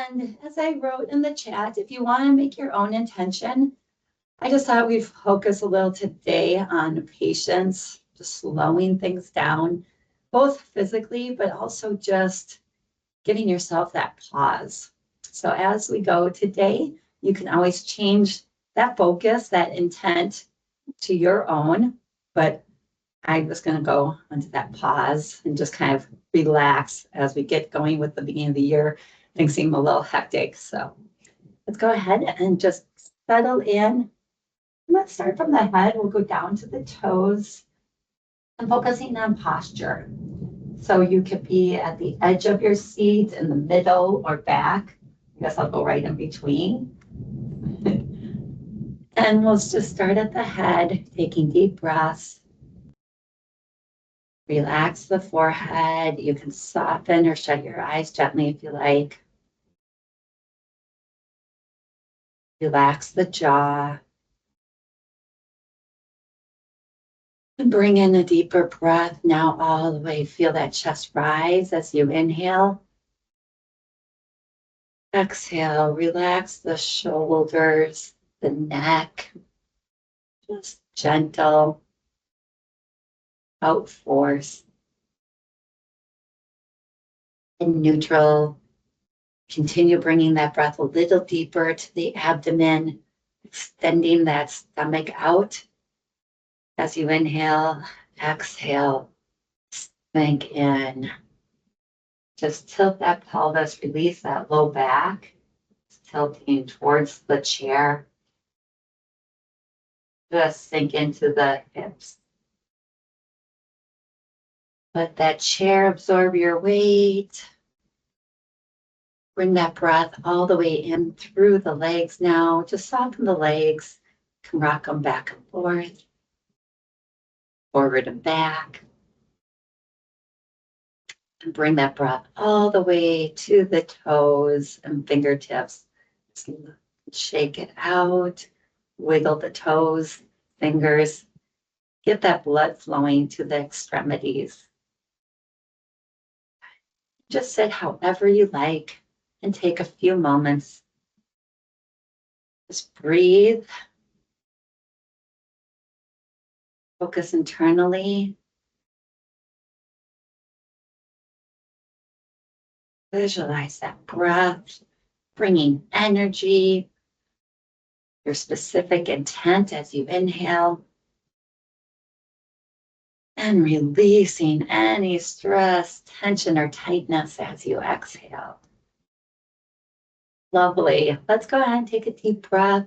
And as I wrote in the chat, if you want to make your own intention, I just thought we'd focus a little today on patience, just slowing things down, both physically, but also just giving yourself that pause. So as we go today, you can always change that focus, that intent to your own, but I'm just going to go onto that pause and just kind of relax as we get going with the beginning of the year. Things seem a little hectic. So let's go ahead and just settle in. Let's start from the head. We'll go down to the toes and focusing on posture. So you could be at the edge of your seat, in the middle, or back. I guess I'll go right in between. And we'll just start at the head, taking deep breaths. Relax the forehead. You can soften or shut your eyes gently if you like. Relax the jaw. And bring in a deeper breath. Now all the way, feel that chest rise as you inhale. Exhale, relax the shoulders, the neck. Just gentle out force. In neutral, continue bringing that breath a little deeper to the abdomen, extending that stomach out. As you inhale, exhale, sink in. Just tilt that pelvis, release that low back, tilting towards the chair. Just sink into the hips. Let that chair absorb your weight. Bring that breath all the way in through the legs now. Just soften the legs. You can rock them back and forth, forward and back. And bring that breath all the way to the toes and fingertips. Just shake it out. Wiggle the toes, fingers. Get that blood flowing to the extremities. Just sit however you like and take a few moments. Just breathe. Focus internally. Visualize that breath, bringing energy, your specific intent as you inhale, and releasing any stress, tension, or tightness as you exhale. Lovely. Let's go ahead and take a deep breath.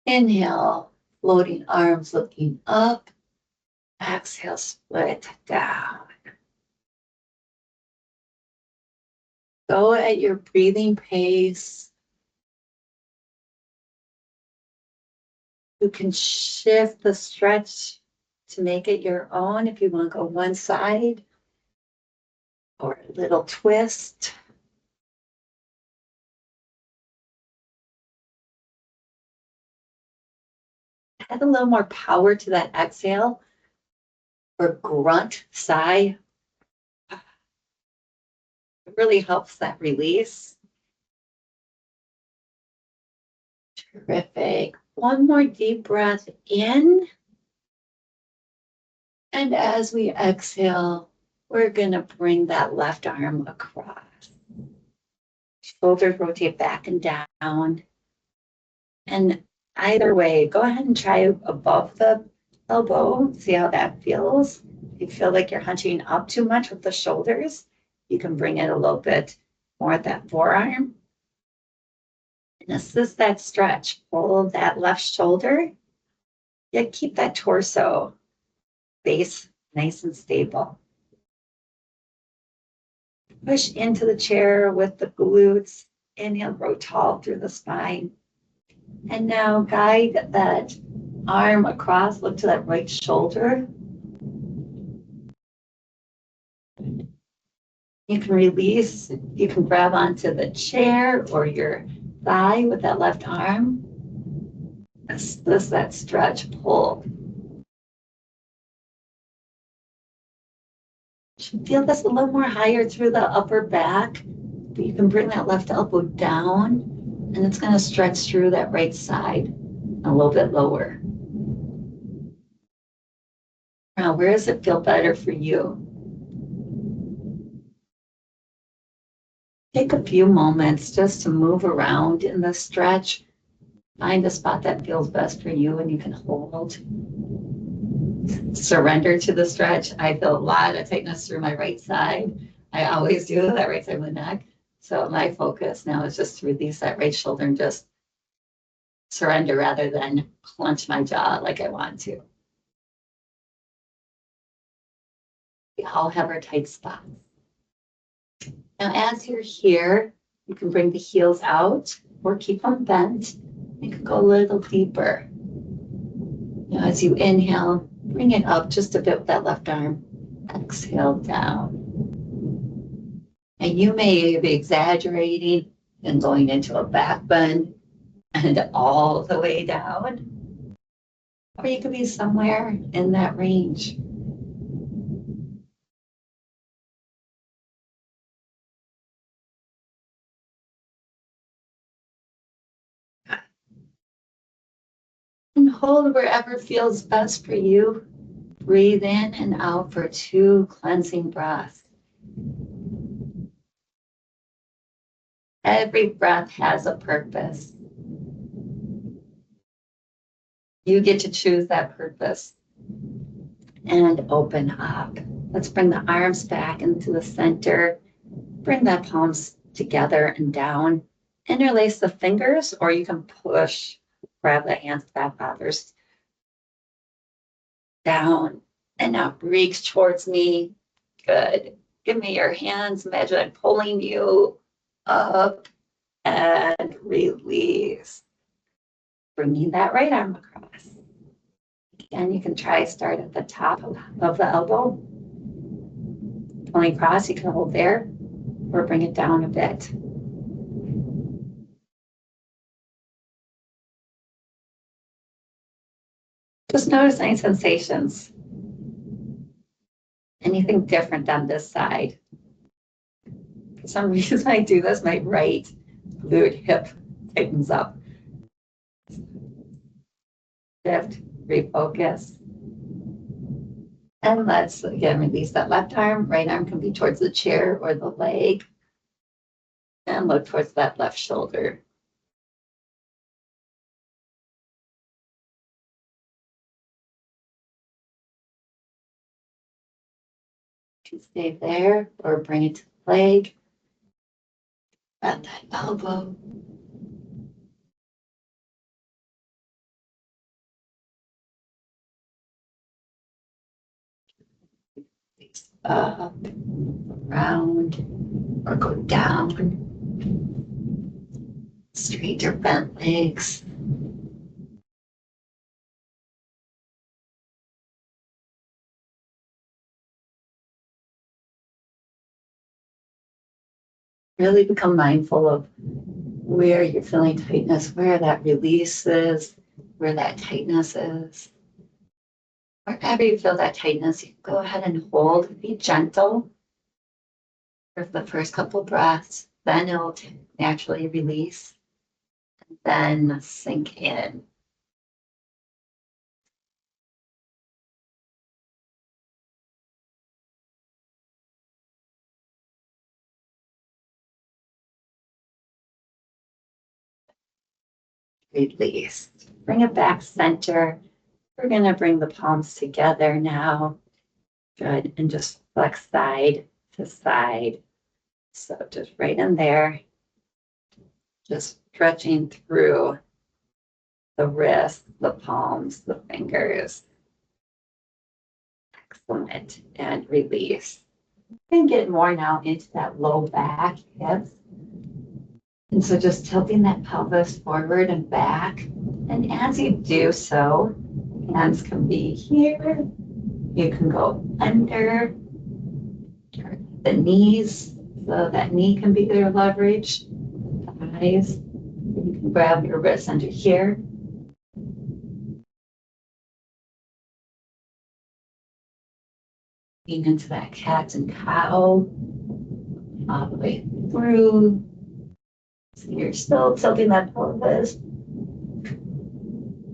Inhale, floating arms looking up. Exhale, split down. Go at your breathing pace. You can shift the stretch to make it your own if you want to go one side or a little twist. Add a little more power to that exhale or grunt sigh. It really helps that release. Terrific. One more deep breath in. And as we exhale, we're going to bring that left arm across. Shoulders rotate back and down. And either way, go ahead and try above the elbow. See how that feels. If you feel like you're hunching up too much with the shoulders, you can bring it a little bit more at that forearm. And assist that stretch. Pull that left shoulder. Yeah, keep that torso base nice and stable. Push into the chair with the glutes. Inhale, grow tall through the spine. And now guide that arm across, look to that right shoulder. You can release, you can grab onto the chair or your thigh with that left arm. Assist that stretch, pull. You should feel this a little more higher through the upper back. But you can bring that left elbow down, and it's going to stretch through that right side a little bit lower. Now, where does it feel better for you? Take a few moments just to move around in the stretch. Find a spot that feels best for you and you can hold. Surrender to the stretch. I feel a lot of tightness through my right side. I always do that right side of the neck. So my focus now is just to release that right shoulder and just surrender rather than clench my jaw like I want to. We all have our tight spots. Now, as you're here, you can bring the heels out or keep them bent. You can go a little deeper. Now, as you inhale, bring it up just a bit with that left arm. Exhale down. And you may be exaggerating and going into a back bend and all the way down. Or you could be somewhere in that range. And hold wherever feels best for you. Breathe in and out for 2 cleansing breaths. Every breath has a purpose. You get to choose that purpose. And open up. Let's bring the arms back into the center. Bring the palms together and down. Interlace the fingers, or you can push, grab the hands back, fathers. Down. And now reach towards me. Good. Give me your hands. Imagine I'm pulling you up and release. Bringing that right arm across. Again, you can try start at the top of the elbow. Pulling across, you can hold there or bring it down a bit. Just notice any sensations. Anything different on this side. For some reason I do this, my right glute hip tightens up. Shift, refocus. And let's again release that left arm. Right arm can be towards the chair or the leg. And look towards that left shoulder. You can stay there or bring it to the leg. Bend that elbow. Up, around, or go down. Straight or bent legs. Really become mindful of where you're feeling tightness, where that release is, where that tightness is. Wherever you feel that tightness, you can go ahead and hold. Be gentle for the first couple breaths, then it'll naturally release, and then sink in. Release. Bring it back center. We're going to bring the palms together now. Good. And just flex side to side. So just right in there. Just stretching through the wrists, the palms, the fingers. Excellent. And release. And get more now into that low back, hips. And so just tilting that pelvis forward and back. And as you do so, hands can be here. You can go under the knees, so that knee can be your leverage. The eyes. You can grab your wrists under here. Lean into that cat and cow. all the way through. So you're still tilting that pelvis.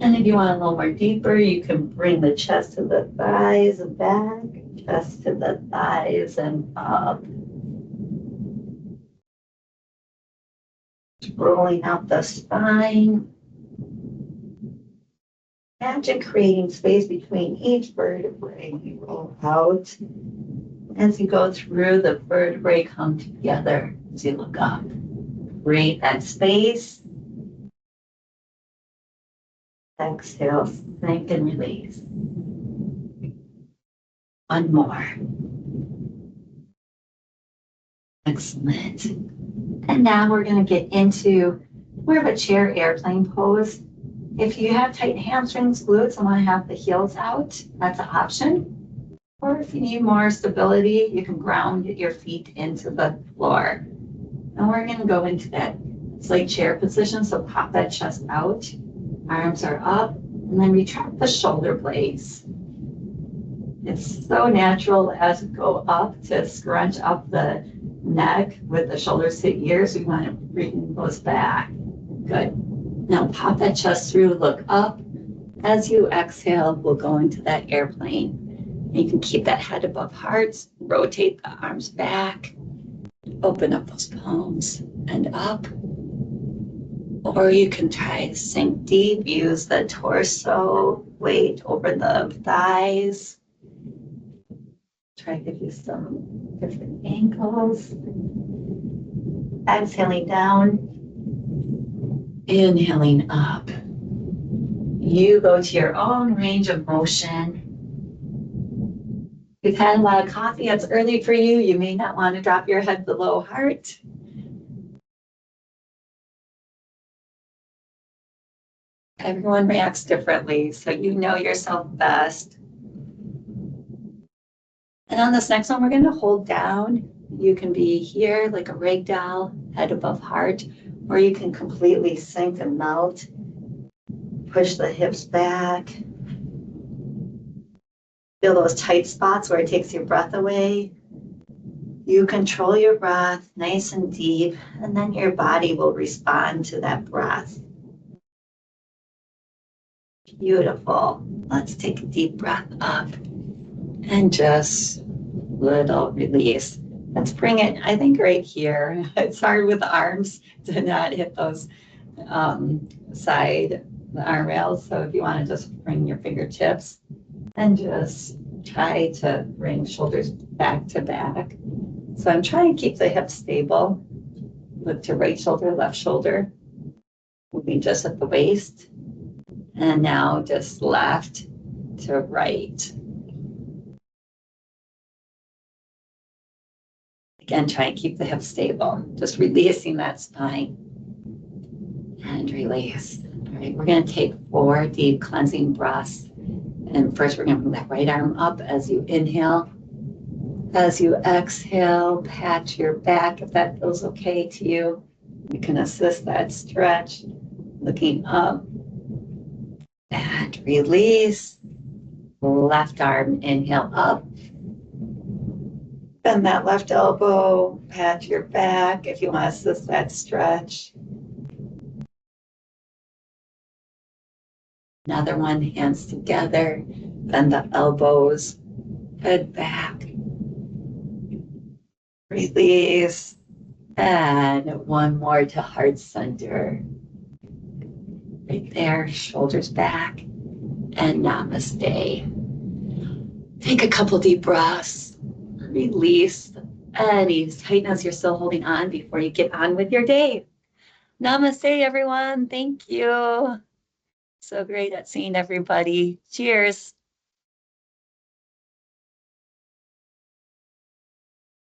And if you want a little more deeper, you can bring the chest to the thighs and back, chest to the thighs and up. Rolling out the spine. Imagine creating space between each vertebrae. You roll out. As you go through, the vertebrae come together as you look up. Create that space. Exhale, sink and release. One more. Excellent. And now we're going to get into more of a chair airplane pose. If you have tight hamstrings, glutes, and want to have the heels out, that's an option. Or if you need more stability, you can ground your feet into the floor. And we're going to go into that slight chair position. So pop that chest out. Arms are up. And then retract the shoulder blades. It's so natural as we go up to scrunch up the neck with the shoulders to ears. We want to bring those back. Good. Now pop that chest through, look up. As you exhale, we'll go into that airplane. You can keep that head above heart, rotate the arms back, open up those palms and up. Or you can try to sink deep, use the torso weight over the thighs. Try to give you some different angles. Exhaling down. Inhaling up. You go to your own range of motion. If you've had a lot of coffee, it's early for you. You may not want to drop your head below heart. Everyone reacts differently, so you know yourself best. And on this next one, we're going to hold down. You can be here like a ragdoll, head above heart, or you can completely sink and melt. Push the hips back. Feel those tight spots where it takes your breath away. You control your breath nice and deep, and then your body will respond to that breath. Beautiful. Let's take a deep breath up and just little release. Let's bring it, I think, right here. It's hard with the arms to not hit those side arm rails. So if you want to just bring your fingertips and just try to bring shoulders back to back. So I'm trying to keep the hips stable. Look to right shoulder, left shoulder. Moving just at the waist. And now just left to right. Again, try and keep the hips stable. Just releasing that spine. And release. All right, we're going to take 4 deep cleansing breaths. And first, we're going to bring that right arm up as you inhale. As you exhale, pat your back if that feels okay to you. You can assist that stretch. Looking up. And release. Left arm, inhale up. Bend that left elbow, pat your back if you want to assist that stretch. Another one, hands together, bend the elbows, head back. Release. And one more to heart center. Right there, shoulders back. And namaste. Take a couple deep breaths. Release any tightness you're still holding on before you get on with your day. Namaste, everyone. Thank you. So great at seeing everybody. Cheers.